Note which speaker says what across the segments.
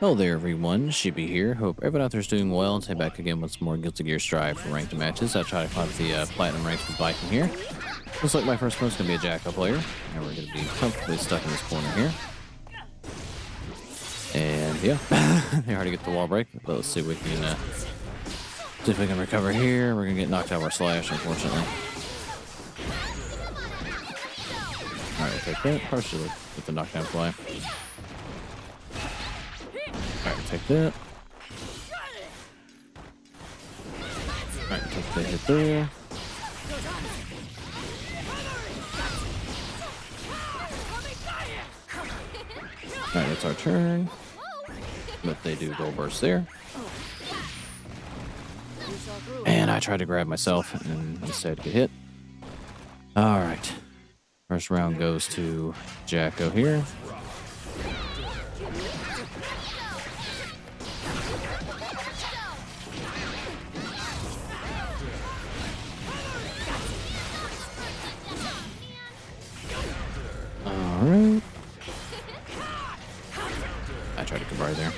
Speaker 1: Hello there everyone, Shibi here. Hope everyone out there is doing well. Today back again with some more Guilty Gear Strive for ranked matches. I try to climb the platinum ranks with Baiken here. Looks like my first one's going to be a Jacko player. And we're going to be comfortably stuck in this corner here. And yeah, they already get the wall break. But let's see if we can see if we can recover here. We're going to get knocked out of our slash, unfortunately. Alright, take that. Probably should get the knockdown fly. Alright, take that. Alright, take the hit there. Alright, that's our turn. But they do gold burst there. And I tried to grab myself and instead get hit. Alright. First round goes to Jacko here. Alright. I tried to come right there.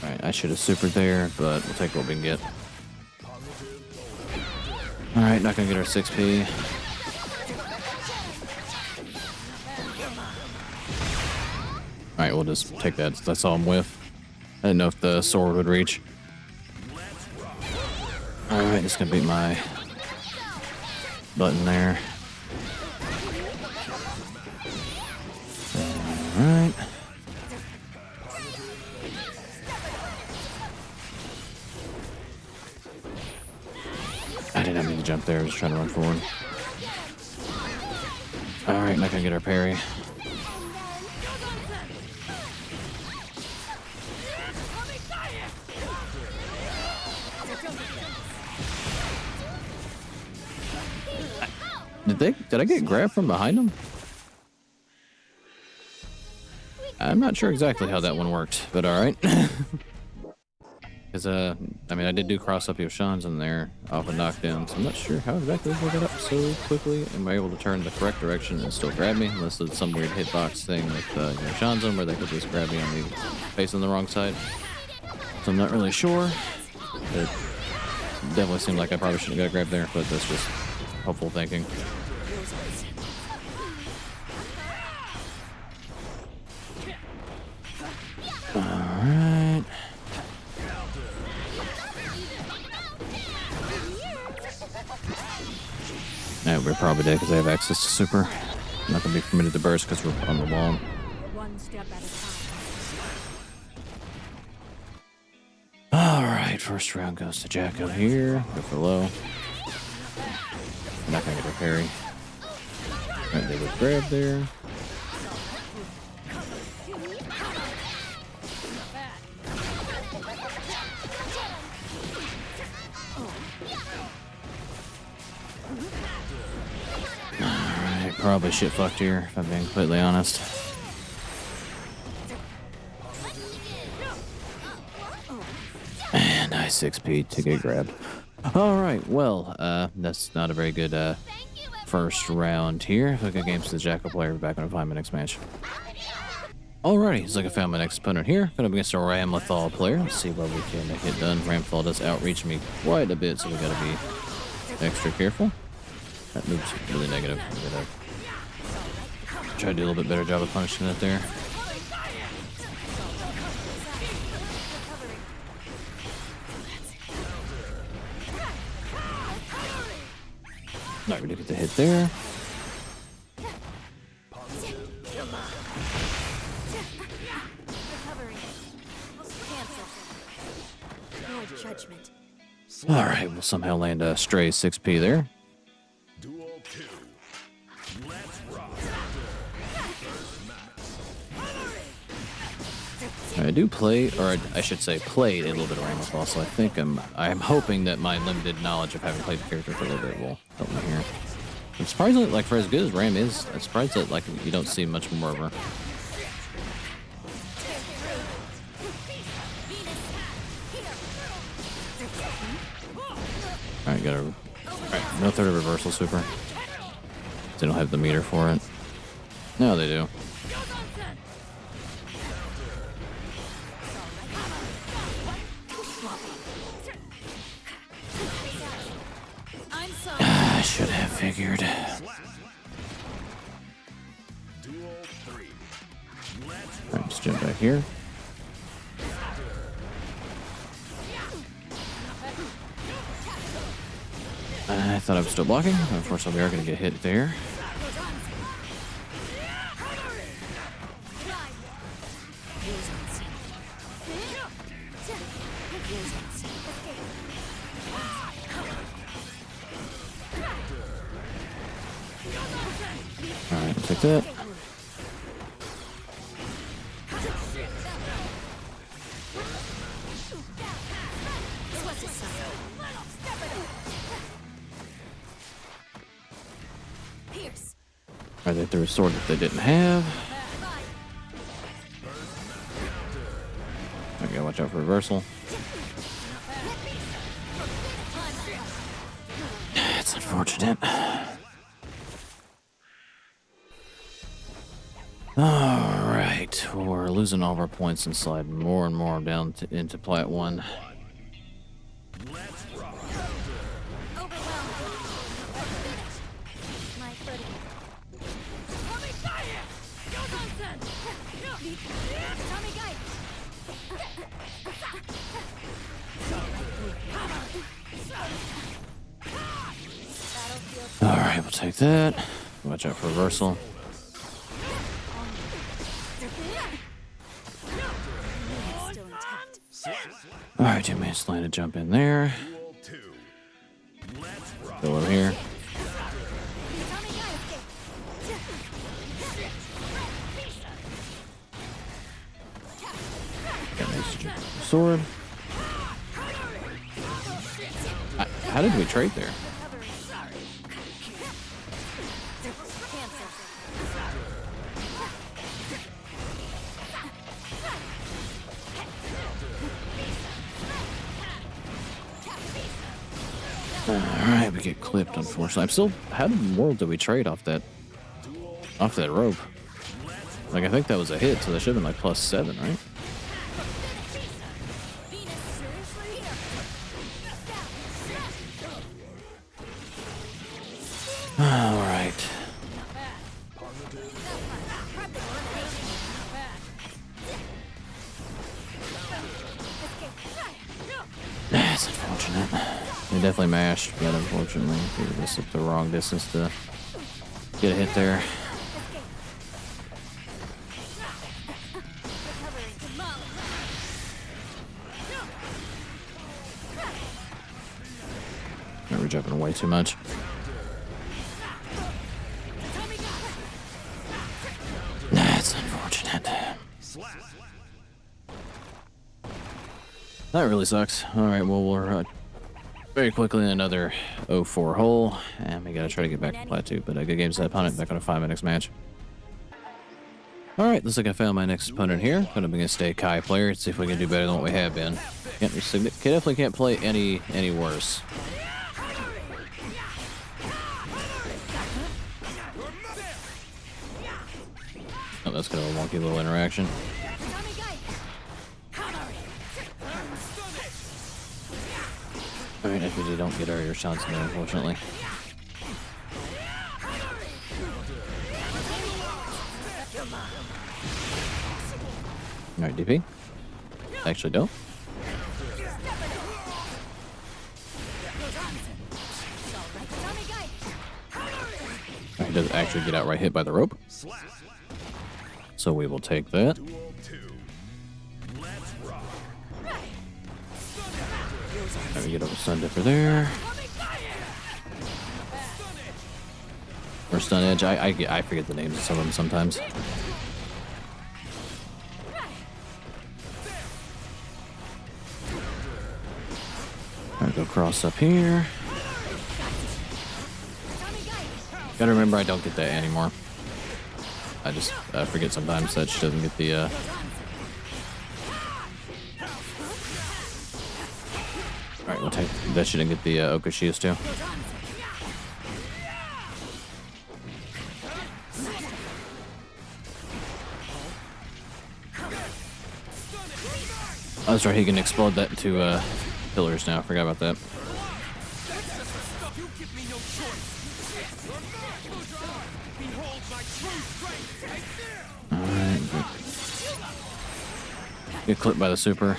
Speaker 1: Alright, I should have supered there, but we'll take what we can get. Alright, not gonna get our 6p. Alright, we'll just take that. That's all I'm with. I didn't know if the sword would reach. Alright, just gonna beat my button there. Alright. I did not mean to jump there, I was trying to run forward. Alright, not gonna get our parry. Did I get grabbed from behind them? I'm not sure exactly how that one worked, but alright. Because, I mean, I did do cross up Yoshan's in there off a knockdown, so I'm not sure how exactly they got up so quickly. Am I able to turn the correct direction and still grab me? Unless it's some weird hitbox thing with Yoshan's on where they could just grab me on the face on the wrong side. So I'm not really sure. It definitely seemed like I probably shouldn't have got grabbed there, but that's just hopeful thinking. Alright. Alright, we're probably dead because I have access to super. I'm not going to be permitted to burst because we're on the wall.
Speaker 2: One step at a time.
Speaker 1: Alright, first round goes to Jacko here. Go for low. I'm not going to get a parry. Alright, they would grab there. Alright, probably shit fucked here, if I'm being completely honest. And I 6p to get grabbed. Alright, well, that's not a very good first round here. If I get games to the Jacko player, back when I find my next match. Alrighty, so I found my next opponent here. Going up against a Ramlethal player. Let's see what we can get done. Ramlethal does outreach me quite a bit, so we gotta be extra careful. That move's really negative. I'm gonna try to do a little bit better job of punishing it there. Not really get the hit there. Alright, we'll somehow land a stray 6p there. I do play, or I should say played a little bit of Ramlethal, so I think I'm hoping that my limited knowledge of having played the character for a little bit will help me here. I'm surprised that, like, for as good as Ram is, I'm surprised that, like, you don't see much more of her. Alright, got a... Alright, no third of reversal super. They don't have the meter for it. No, they do. I should have figured. Alright, just jump back here. I thought I was still blocking. Unfortunately, we are going to get hit there. Alright, we'll take that. Alright, they threw a sword that they didn't have. I gotta watch out for reversal. It's unfortunate. Alright, we're losing all of our points and sliding more and more down into Plat 1. Alright, we'll take that. Watch out for reversal. Alright, 2 minutes land to jump in there. Go over here. Got nice sword. How did we trade there? Alright, we get clipped, unfortunately. I'm still... How in the world did we trade off that rope? Like, I think that was a hit, so that should have been like +7, right? Alright. That's unfortunate. They definitely mashed, but unfortunately, we were just at the wrong distance to get a hit there. We're jumping way too much. That's unfortunate. That really sucks. Alright, well, we're very quickly in another 0-4 hole, and we gotta try to get back to Plateau. But a good game set opponent, back on a 5-minute match. Alright, looks like I found my next opponent here. Gonna be against a Kai player. Let's see if we can do better than what we have been. Definitely can't play any worse. Oh, that's kind of a wonky little interaction. Alright, if we don't get our air shots in there, unfortunately. Alright, DP. Actually don't. Alright, he doesn't actually get outright hit by the rope. So we will take that. Alright, we get over stun differ there. Or stun edge. I forget the names of some of them sometimes. Alright, go cross up here. Gotta remember I don't get that anymore. I just forget sometimes that she doesn't get the Alright, we'll take that. Shouldn't get the Okashias too. Oh, that's right, he can explode that into pillars now. I forgot about that. Alright. Get clipped by the super.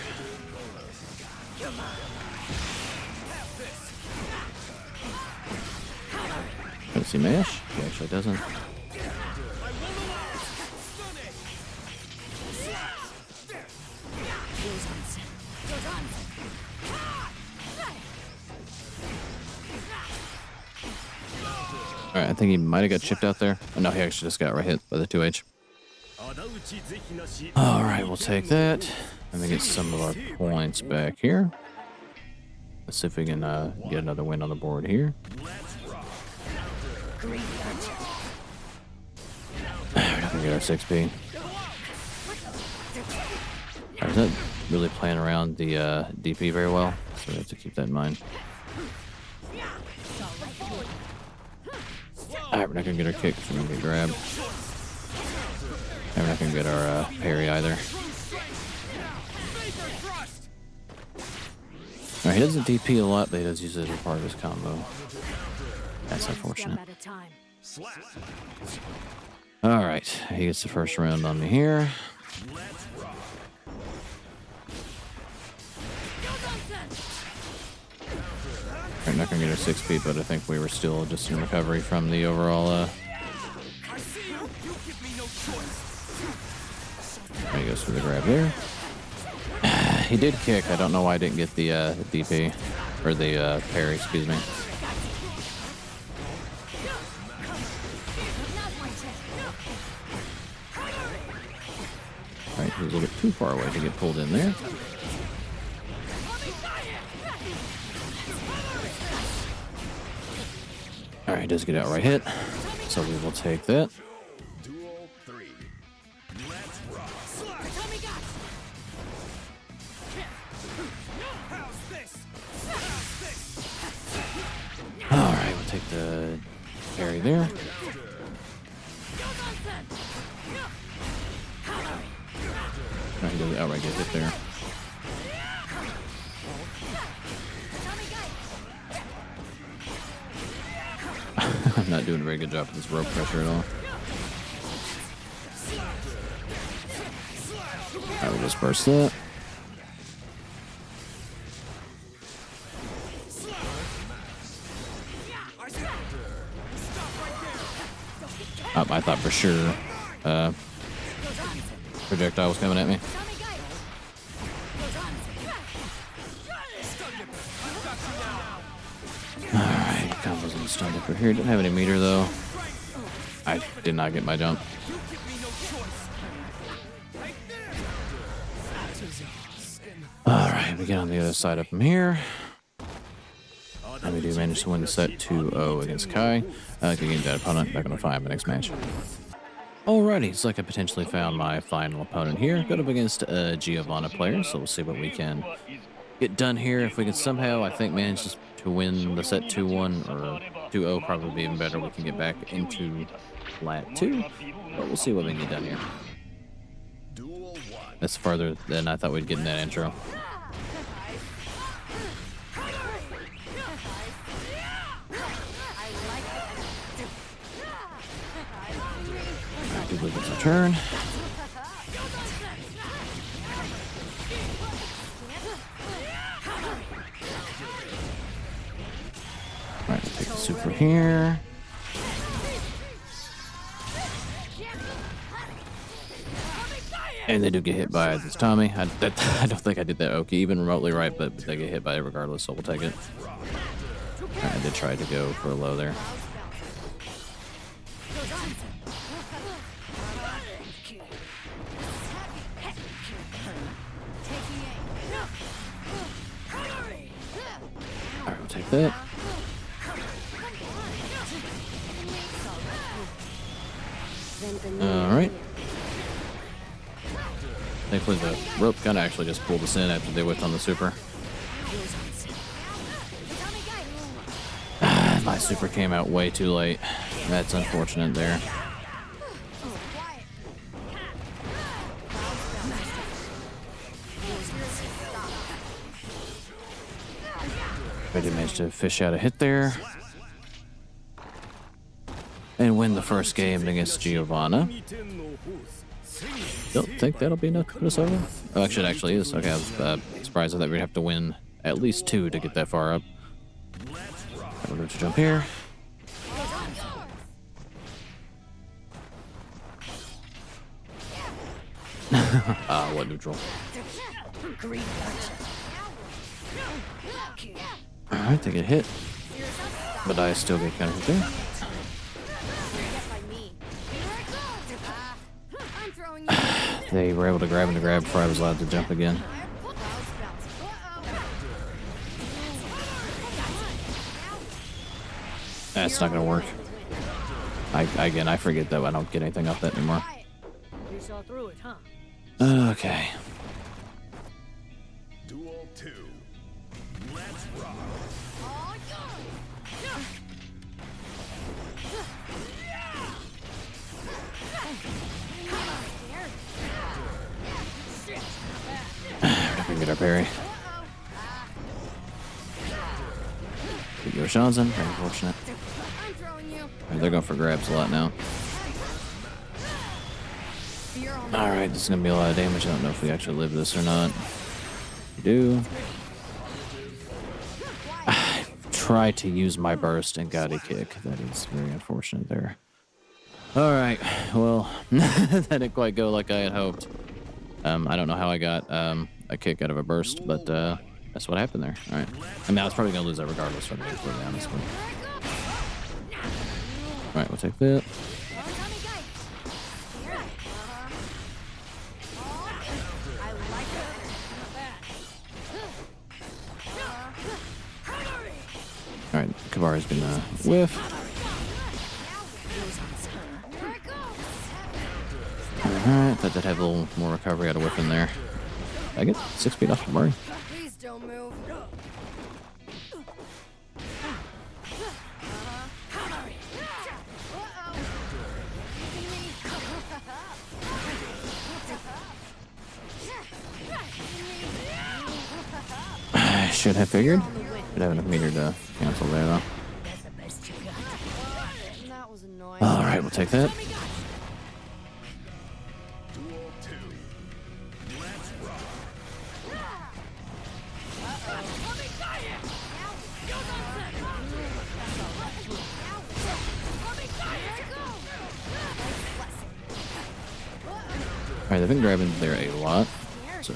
Speaker 1: Does he mash? He actually doesn't. Alright, I think he might have got chipped out there. Oh, no, he actually just got right hit by the 2H. Alright, we'll take that. Let me get some of our points back here. Let's see if we can get another win on the board here. We're not gonna get our 6P. Alright, is that really playing around the DP very well? So we have to keep that in mind. Alright, we're not gonna get our kick, so we're gonna get grabbed. And we're not gonna get our parry either. Alright, he doesn't DP a lot, but he does use it as part of his combo. That's unfortunate. Alright, he gets the first round on me here. We're not gonna get our 6P, but I think we were still just in recovery from the overall there he goes for the grab there. He did kick. I don't know why I didn't get the DP or the parry, excuse me. Alright, he was a little bit too far away to get pulled in there. Alright, he does get outright hit, so we will take that. Alright, we'll take the parry there. Oh, he doesn't outright get hit there. I'm not doing a very good job with this rope pressure at all. I will just burst that. I thought for sure projectile was coming at me. Alright, combos on stun for here. Didn't have any meter though. I did not get my jump. Alright, we get on the other side up from here. And we do manage to win the set 2-0 against Kai. Getting that opponent back on the 5 in the next match. Alrighty, it's like I potentially found my final opponent here. Got up against a Giovanna player, so we'll see what we can get done here. If we can somehow, I think, manage to win the set 2-1 or 2-0, probably be even better. We can get back into lat 2, but we'll see what we can get done here. That's farther than I thought we'd get in that intro. Good with return. Alright, we'll take the super here. And they do get hit by this Tommy. I don't think I did that Oki even remotely right, but they get hit by it regardless, so we'll take it. Alright, I did try to go for a low there. Alright, we'll take that. Alright. Thankfully the rope kind of actually just pulled us in after they whipped on the super. My super came out way too late. That's unfortunate there. I did manage to fish out a hit there. And win the first game against Giovanna. Don't think that'll be enough to put us over. Oh, actually, it actually is. Okay, I was surprised that we'd have to win at least 2 to get that far up. We're going to jump here. What neutral? Alright, they get hit. But I still get kind of hit there. They were able to grab him to grab before I was allowed to jump again. That's not gonna work. I forget that I don't get anything off that anymore.
Speaker 2: You saw through it, huh?
Speaker 1: Okay.
Speaker 3: Duel 2. Let's rock.
Speaker 1: We can get our parry. Get your Shanzen. Very unfortunate. Alright, they're going for grabs a lot now. Alright, this is going to be a lot of damage. I don't know if we actually live this or not. We do. I tried to use my burst and got a kick. That is very unfortunate there. Alright, well, that didn't quite go like I had hoped. I don't know how I got a kick out of a burst, but that's what happened there. Alright. I mean, I was probably going to lose that regardless, to be completely honest. Alright, we'll take that. Alright, Kabari's been whiff. Alright, thought that had a little more recovery out of whiffing there. I get 6 feet off Kabari.
Speaker 4: Please don't move.
Speaker 1: I should have figured. Should have enough meter to cancel there, though.
Speaker 4: That was annoying.
Speaker 1: Alright, we'll take that.
Speaker 3: Duel 2. Let's rock.
Speaker 1: Alright, they've been grabbing there a lot, so...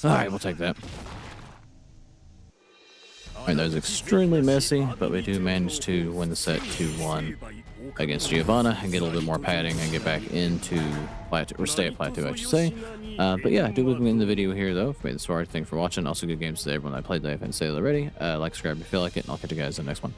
Speaker 1: Alright, we'll take that. Alright, that was extremely messy, but we do manage to win the set 2-1 against Giovanna and get a little bit more padding and get back into plateau, or stay at plateau, I should say. But yeah, do leave me in the video here, though. If you made this far, thanks for watching. Also, good games to everyone I played that I haven't said already. Like, subscribe if you feel like it, and I'll catch you guys in the next one.